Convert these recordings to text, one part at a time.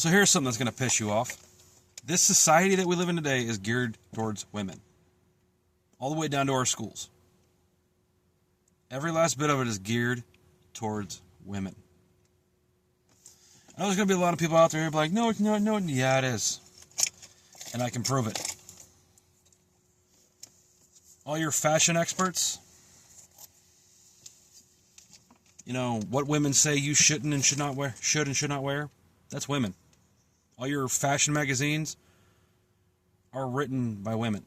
So here's something that's going to piss you off. This society that we live in today is geared towards women. All the way down to our schools. Every last bit of it is geared towards women. I know there's going to be a lot of people out there who are like, no, yeah, it is. And I can prove it. All your fashion experts, you know, what women say you shouldn't and should not wear, that's women. All your fashion magazines are written by women.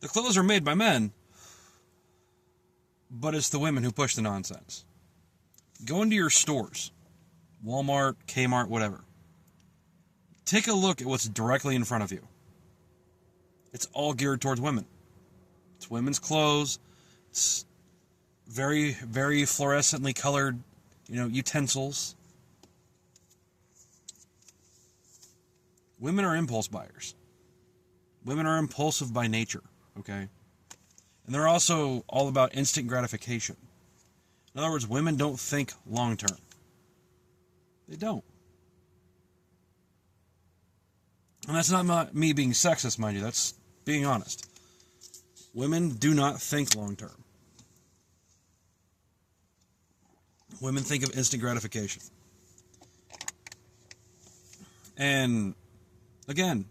The clothes are made by men, but it's the women who push the nonsense. Go into your stores, Walmart, Kmart, whatever. Take a look at what's directly in front of you. It's all geared towards women. It's women's clothes. It's very, very fluorescently colored, utensils. Women are impulse buyers. Women are impulsive by nature, okay? And they're also all about instant gratification. In other words, women don't think long term. They don't. And that's not me being sexist, mind you. That's being honest. Women do not think long term. Women think of instant gratification. And again,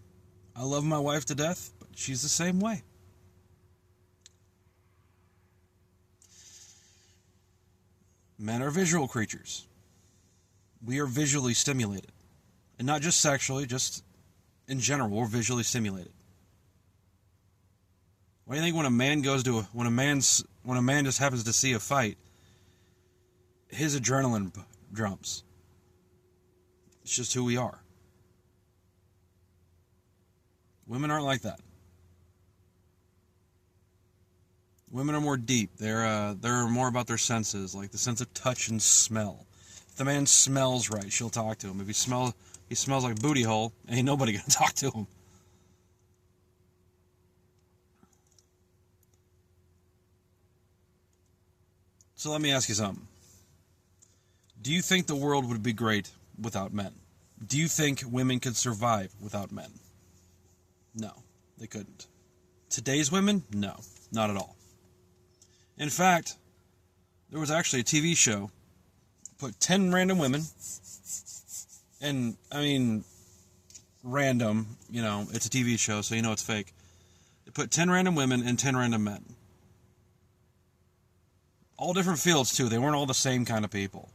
I love my wife to death, but she's the same way. Men are visual creatures. We are visually stimulated. And not just sexually, just in general, we're visually stimulated. Why do you think when a man just happens to see a fight, his adrenaline jumps? It's just who we are. Women aren't like that. Women are more deep. They're more about their senses, like the sense of touch and smell. If the man smells right, she'll talk to him. If he smells like a booty hole, ain't nobody gonna talk to him. So let me ask you something. Do you think the world would be great without men? Do you think women could survive without men? No, they couldn't. Today's women? No, not at all. In fact, there was actually a TV show, put 10 random women, and, random, it's a TV show, so it's fake. They put 10 random women and 10 random men. All different fields, too. They weren't all the same kind of people.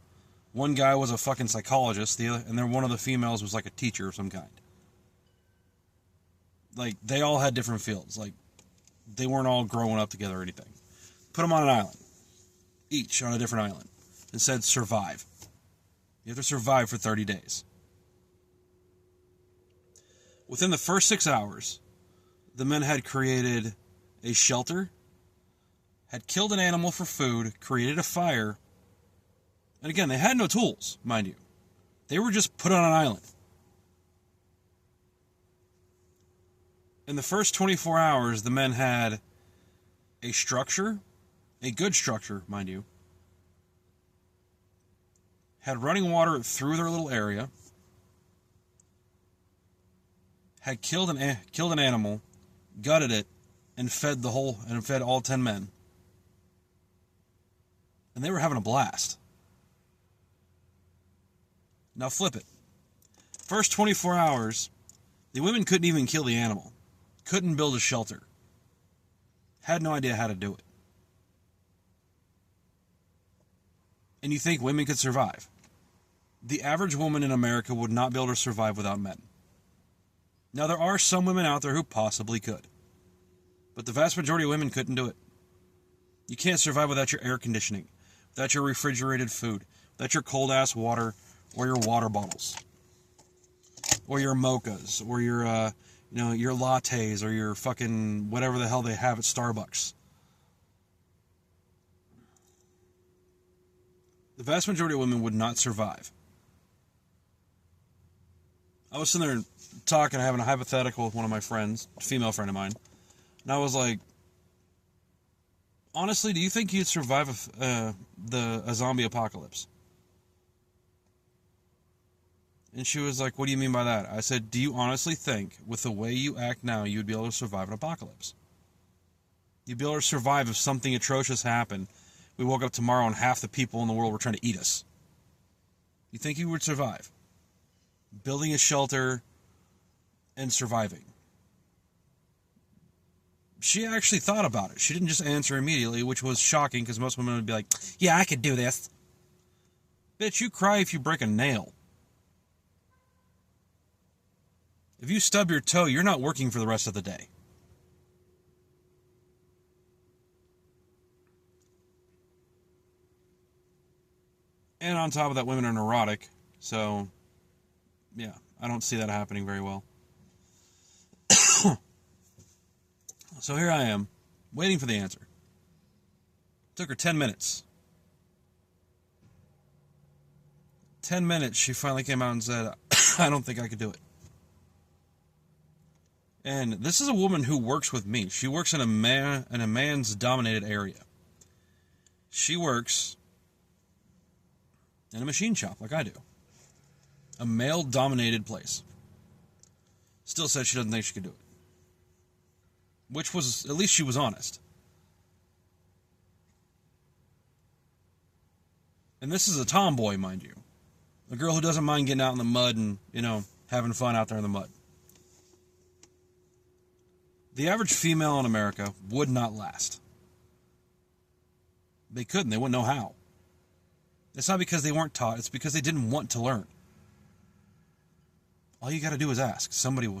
One guy was a fucking psychologist, and then one of the females was like a teacher of some kind. Like, they all had different fields. Like, they weren't all growing up together or anything. Put them on an island. Each on a different island. And said, survive. You have to survive for 30 days. Within the first 6 hours, the men had created a shelter, had killed an animal for food, created a fire, and again, they had no tools, mind you. They were just put on an island. In the first 24 hours, the men had a structure, a good structure, mind you, had running water through their little area, had killed an animal, gutted it, and fed all 10 men. And they were having a blast. Now flip it. First 24 hours, the women couldn't even kill the animal. Couldn't build a shelter. Had no idea how to do it. And you think women could survive? The average woman in America would not be able to survive without men. Now, there are some women out there who possibly could. But the vast majority of women couldn't do it. You can't survive without your air conditioning, without your refrigerated food, without your cold-ass water, or your water bottles, or your mochas, or your lattes, or your fucking whatever the hell they have at Starbucks. The vast majority of women would not survive. I was sitting there talking, having a hypothetical with one of my friends, a female friend of mine, and I was like, honestly, do you think you'd survive a zombie apocalypse? And she was like, what do you mean by that? I said, do you honestly think, with the way you act now, you would be able to survive an apocalypse? You'd be able to survive if something atrocious happened. We woke up tomorrow and half the people in the world were trying to eat us. You think you would survive? Building a shelter and surviving. She actually thought about it. She didn't just answer immediately, which was shocking because most women would be like, yeah, I could do this. Bitch, you cry if you break a nail. If you stub your toe, you're not working for the rest of the day. And on top of that, women are neurotic. So, yeah, I don't see that happening very well. So here I am, waiting for the answer. Took her 10 minutes. 10 minutes, she finally came out and said, I don't think I could do it. And this is a woman who works with me. She works in a man's dominated area. She works in a machine shop like I do. A male-dominated place. Still said she doesn't think she could do it. Which was, at least she was honest. And this is a tomboy, mind you. A girl who doesn't mind getting out in the mud and, having fun out there in the mud. The average female in America would not last. They couldn't. They wouldn't know how. It's not because they weren't taught. It's because they didn't want to learn. All you got to do is ask. Somebody will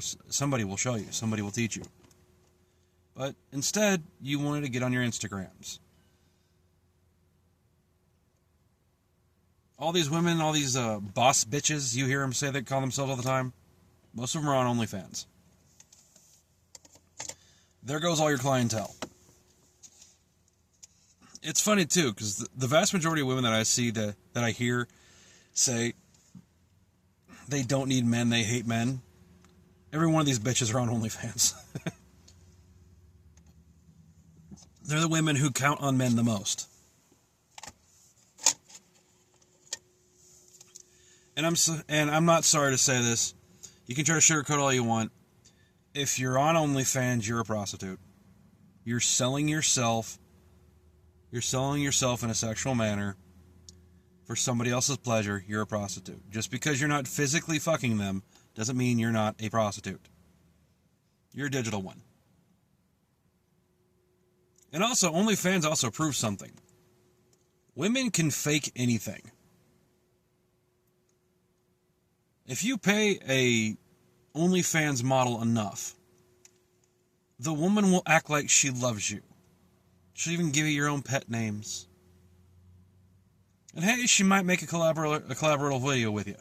show you. Somebody will teach you. But instead, you wanted to get on your Instagrams. All these women, all these boss bitches, you hear them say they call themselves all the time. Most of them are on OnlyFans. There goes all your clientele. It's funny, too, because the vast majority of women that I see, that I hear say they don't need men, they hate men. Every one of these bitches are on OnlyFans. They're the women who count on men the most. And I'm not sorry to say this. You can try to sugarcoat all you want. If you're on OnlyFans, you're a prostitute. You're selling yourself. You're selling yourself in a sexual manner for somebody else's pleasure. You're a prostitute. Just because you're not physically fucking them doesn't mean you're not a prostitute. You're a digital one. And also, OnlyFans also proves something. Women can fake anything. If you pay a OnlyFans model enough, the woman will act like she loves you. She'll even give you your own pet names. And hey, she might make a collaborative video with you.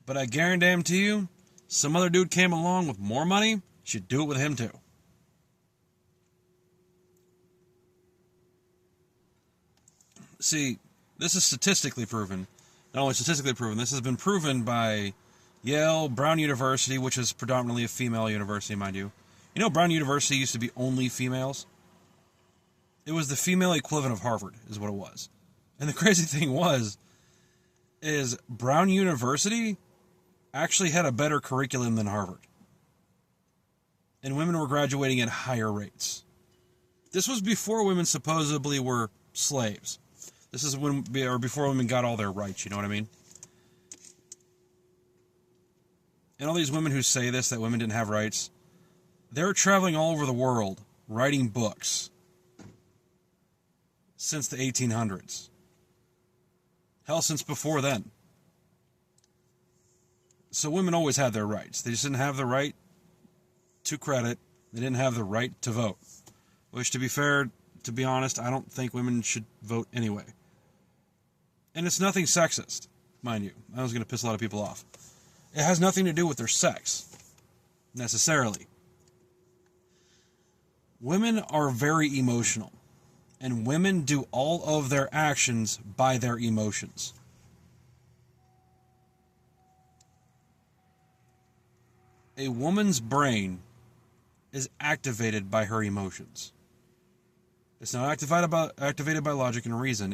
But I guarantee you, some other dude came along with more money, she'd do it with him too. See, this is statistically proven. Not only statistically proven, this has been proven by Yale, Brown University, which is predominantly a female university, mind you. You know, Brown University used to be only females. It was the female equivalent of Harvard, is what it was. And the crazy thing is Brown University actually had a better curriculum than Harvard. And women were graduating at higher rates. This was before women supposedly were slaves. This is before women got all their rights, you know what I mean? And all these women who say this, that women didn't have rights, they're traveling all over the world, writing books since the 1800s. Hell, since before then. So women always had their rights. They just didn't have the right to credit. They didn't have the right to vote. Which, to be fair, to be honest, I don't think women should vote anyway. And it's nothing sexist, mind you. I was going to piss a lot of people off. It has nothing to do with their sex, necessarily. Women are very emotional, and women do all of their actions by their emotions. A woman's brain is activated by her emotions. It's not activated by logic and reason.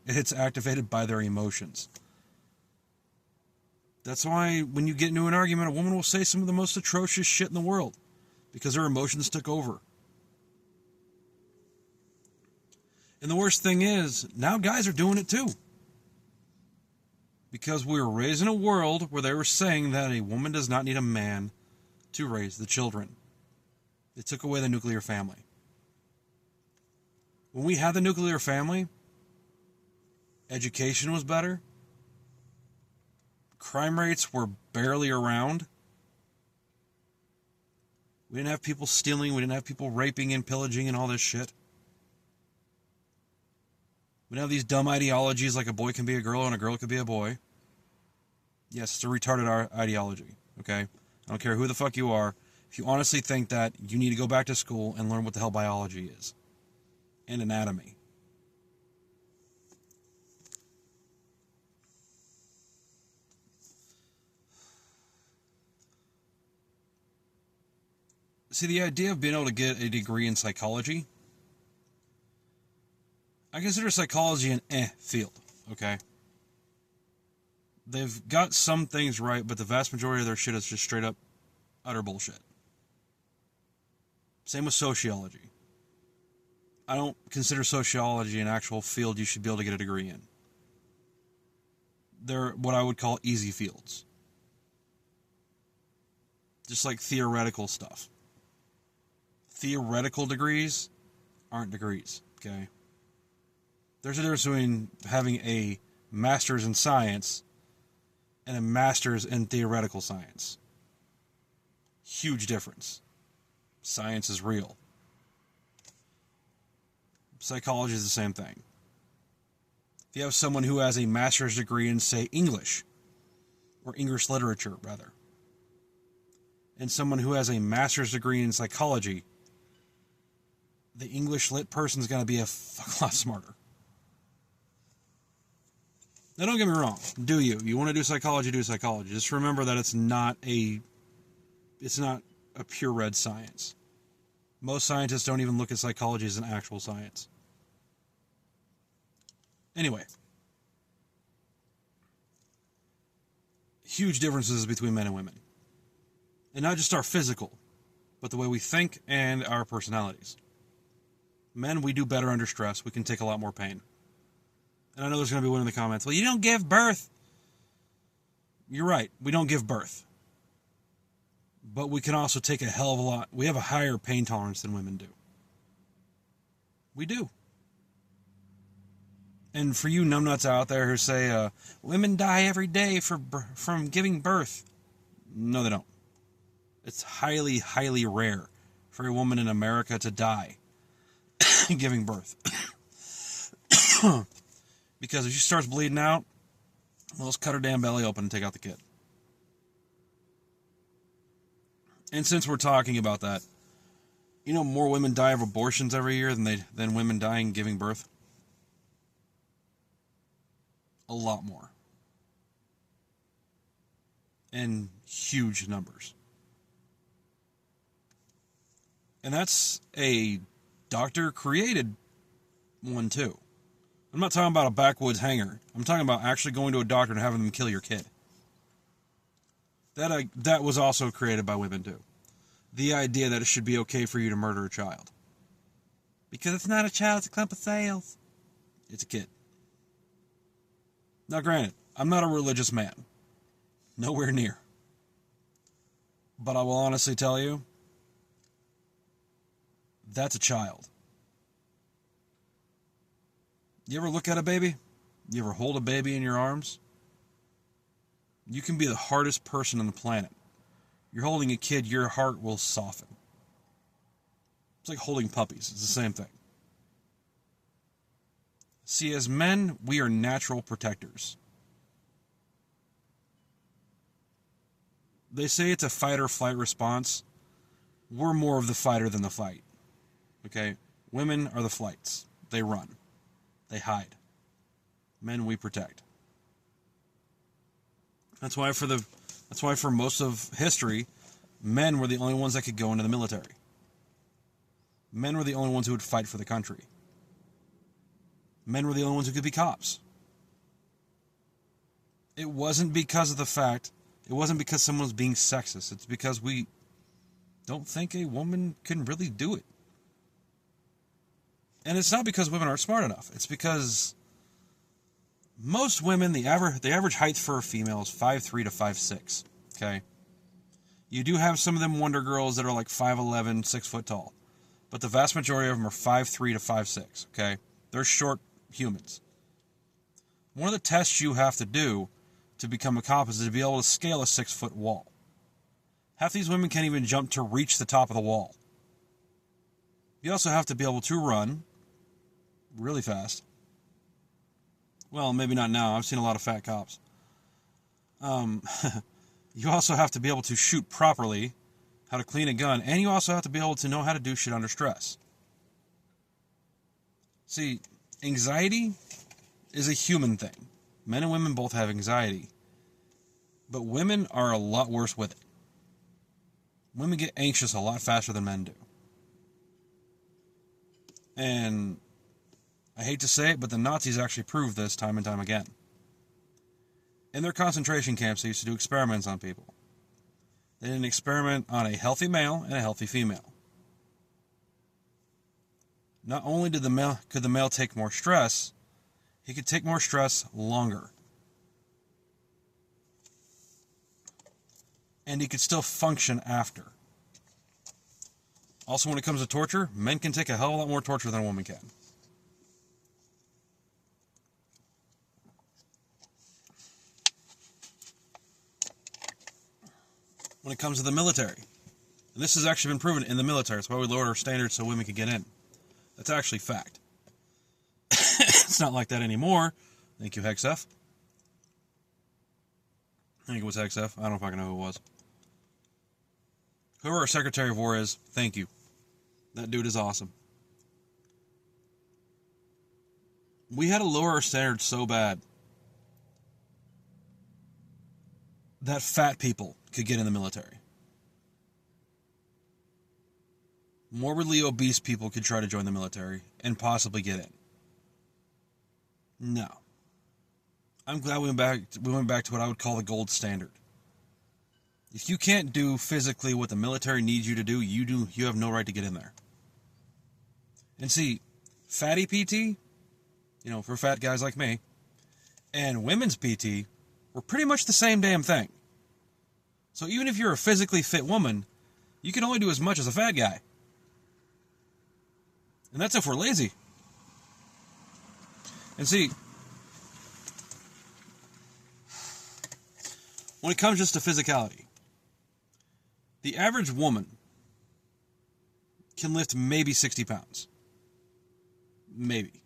It's activated by their emotions. That's why when you get into an argument, a woman will say some of the most atrocious shit in the world because her emotions took over. And the worst thing is, now guys are doing it too. Because we were raised in a world where they were saying that a woman does not need a man to raise the children. They took away the nuclear family. When we had the nuclear family, education was better. Crime rates were barely around. We didn't have people stealing. We didn't have people raping and pillaging and all this shit. We don't have these dumb ideologies like a boy can be a girl and a girl can be a boy. Yes, it's a retarded ideology, okay? I don't care who the fuck you are. If you honestly think that, you need to go back to school and learn what the hell biology is. And anatomy. See, the idea of being able to get a degree in psychology, I consider psychology an field, okay? They've got some things right, but the vast majority of their shit is just straight up utter bullshit. Same with sociology. I don't consider sociology an actual field you should be able to get a degree in. They're what I would call easy fields. Just like theoretical stuff. Theoretical degrees aren't degrees, okay? There's a difference between having a master's in science and a master's in theoretical science. Huge difference. Science is real. Psychology is the same thing. If you have someone who has a master's degree in, say, English, or English literature, rather, and someone who has a master's degree in psychology, the English lit person's going to be a fuck lot smarter. Now, don't get me wrong. Do you? You want to do psychology, do psychology. Just remember that it's not a pure red science. Most scientists don't even look at psychology as an actual science. Anyway. Huge differences between men and women. And not just our physical, but the way we think and our personalities. Men, we do better under stress. We can take a lot more pain. And I know there's going to be one in the comments. Well, you don't give birth. You're right. We don't give birth. But we can also take a hell of a lot. We have a higher pain tolerance than women do. We do. And for you numbnuts out there who say, women die every day from giving birth. No, they don't. It's highly, highly rare for a woman in America to die giving birth. Because if she starts bleeding out, well, let's cut her damn belly open and take out the kid. And since we're talking about that, you know more women die of abortions every year than women dying giving birth? A lot more. In huge numbers. And that's a doctor-created one, too. I'm not talking about a backwoods hanger. I'm talking about actually going to a doctor and having them kill your kid. That was also created by women, too. The idea that it should be okay for you to murder a child. Because it's not a child, it's a clump of cells. It's a kid. Now, granted, I'm not a religious man. Nowhere near. But I will honestly tell you, that's a child. You ever look at a baby? You ever hold a baby in your arms? You can be the hardest person on the planet. You're holding a kid, your heart will soften. It's like holding puppies. It's the same thing. See, as men, we are natural protectors. They say it's a fight or flight response. We're more of the fighter than the fight. Okay? Women are the flights. They run. They hide. Men, we protect. That's why for most of history, men were the only ones that could go into the military. Men were the only ones who would fight for the country. Men were the only ones who could be cops. It wasn't because someone was being sexist. It's because we don't think a woman can really do it. And it's not because women aren't smart enough. It's because most women, the average height for a female is 5'3" to 5'6". Okay? You do have some of them Wonder Girls that are like 5'11", 6 foot tall. But the vast majority of them are 5'3" to 5'6". Okay? They're short humans. One of the tests you have to do to become a cop is to be able to scale a 6-foot wall. Half these women can't even jump to reach the top of the wall. You also have to be able to run really fast. Well, maybe not now. I've seen a lot of fat cops. You also have to be able to shoot properly, how to clean a gun, and you also have to be able to know how to do shit under stress. See, anxiety is a human thing. Men and women both have anxiety. But women are a lot worse with it. Women get anxious a lot faster than men do. And I hate to say it, but the Nazis actually proved this time and time again. In their concentration camps, they used to do experiments on people. They did an experiment on a healthy male and a healthy female. Not only could the male take more stress, he could take more stress longer. And he could still function after. Also, when it comes to torture, men can take a hell of a lot more torture than a woman can. When it comes to the military, and this has actually been proven in the military, that's why we lowered our standards so women could get in. That's actually fact. It's not like that anymore. Thank you, Hexef. I think it was Hexef. I don't know if I can know who it was. Whoever our Secretary of War is, thank you. That dude is awesome. We had to lower our standards so bad that fat people could get in the military. Morbidly obese people could try to join the military and possibly get in. No. I'm glad we went back to what I would call the gold standard. If you can't do physically what the military needs you to do, you have no right to get in there. And see, fatty PT, for fat guys like me, and women's PT were pretty much the same damn thing. So even if you're a physically fit woman, you can only do as much as a fat guy. And that's if we're lazy. And see, when it comes just to physicality, the average woman can lift maybe 60 pounds. Maybe.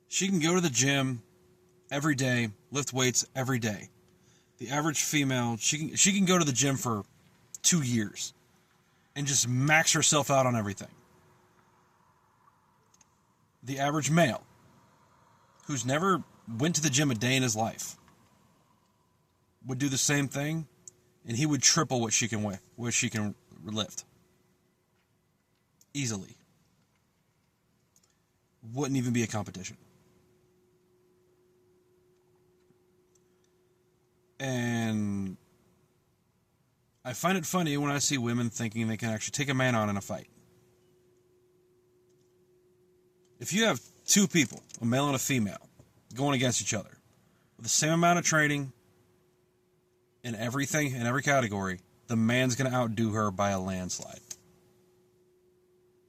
She can go to the gym every day, lift weights every day. The average female, she can go to the gym for 2 years and just max herself out on everything. The average male, who's never went to the gym a day in his life, would do the same thing, and he would triple what she can lift. Easily. Wouldn't even be a competition. And I find it funny when I see women thinking they can actually take a man on in a fight. If you have two people, a male and a female, going against each other, with the same amount of training in everything, in every category, the man's going to outdo her by a landslide.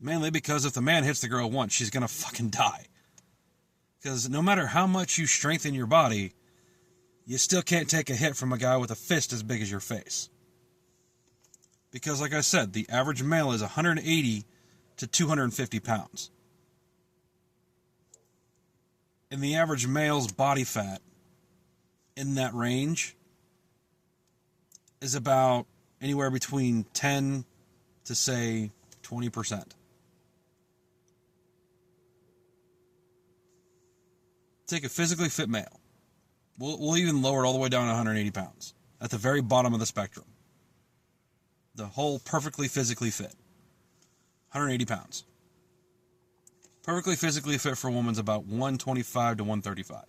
Mainly because if the man hits the girl once, she's going to fucking die. Because no matter how much you strengthen your body, you still can't take a hit from a guy with a fist as big as your face. Because, like I said, the average male is 180 to 250 pounds. And the average male's body fat in that range is about anywhere between 10 to, say, 20%. Take a physically fit male. We'll even lower it all the way down to 180 pounds. At the very bottom of the spectrum. The whole perfectly physically fit. 180 pounds. Perfectly physically fit for a woman's about 125 to 135.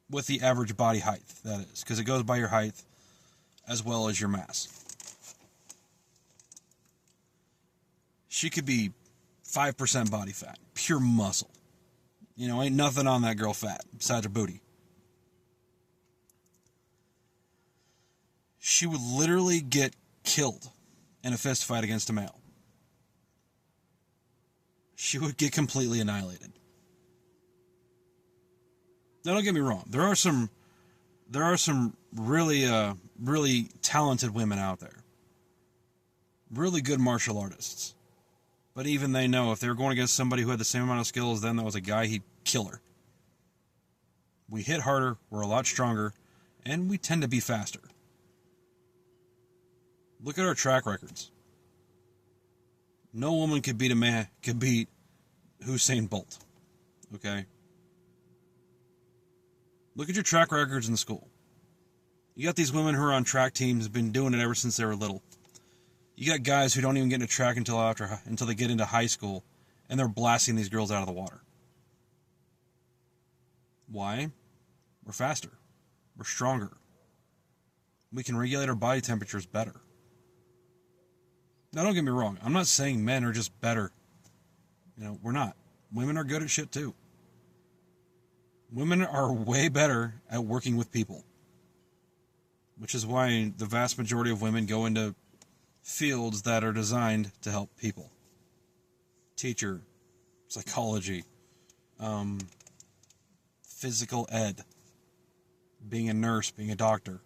with the average body height, that is, because it goes by your height as well as your mass. She could be 5% body fat, pure muscle. You know, ain't nothing on that girl fat besides her booty. She would literally get killed in a fist fight against a male. She would get completely annihilated. Now, don't get me wrong. There are some really talented women out there. Really good martial artists. But even they know if they were going against somebody who had the same amount of skill as them that was a guy, he'd kill her. We hit harder, we're a lot stronger, and we tend to be faster. Look at our track records. No woman could beat Usain Bolt. Okay? Look at your track records in school. You got these women who are on track teams, been doing it ever since they were little. You got guys who don't even get into track until they get into high school, and they're blasting these girls out of the water. Why? We're faster. We're stronger. We can regulate our body temperatures better. Now, don't get me wrong. I'm not saying men are just better. You know, we're not. Women are good at shit too. Women are way better at working with people. Which is why the vast majority of women go into fields that are designed to help people. Teacher, psychology, physical ed, being a nurse, being a doctor.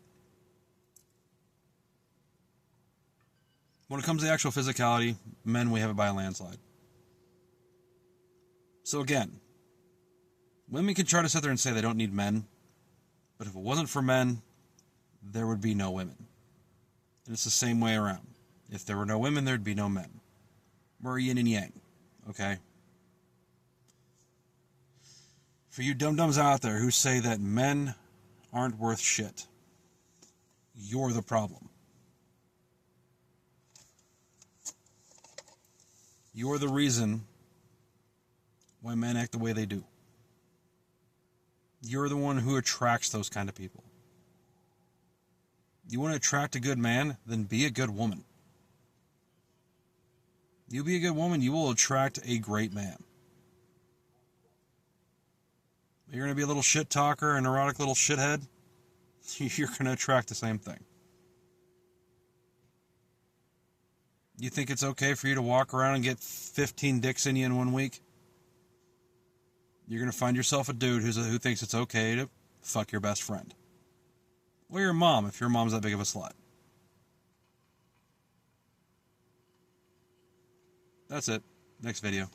When it comes to actual physicality, men, we have it by a landslide. So again, women can try to sit there and say they don't need men, but if it wasn't for men, there would be no women. And it's the same way around. If there were no women, there'd be no men. We're yin and yang, okay? For you dum-dums out there who say that men aren't worth shit, you're the problem. You're the reason why men act the way they do. You're the one who attracts those kind of people. You want to attract a good man? Then be a good woman. You be a good woman, you will attract a great man. You're going to be a little shit talker, an erotic little shithead, you're going to attract the same thing. You think it's okay for you to walk around and get 15 dicks in you in 1 week? You're going to find yourself a dude who thinks it's okay to fuck your best friend. Or your mom, if your mom's that big of a slut. That's it. Next video.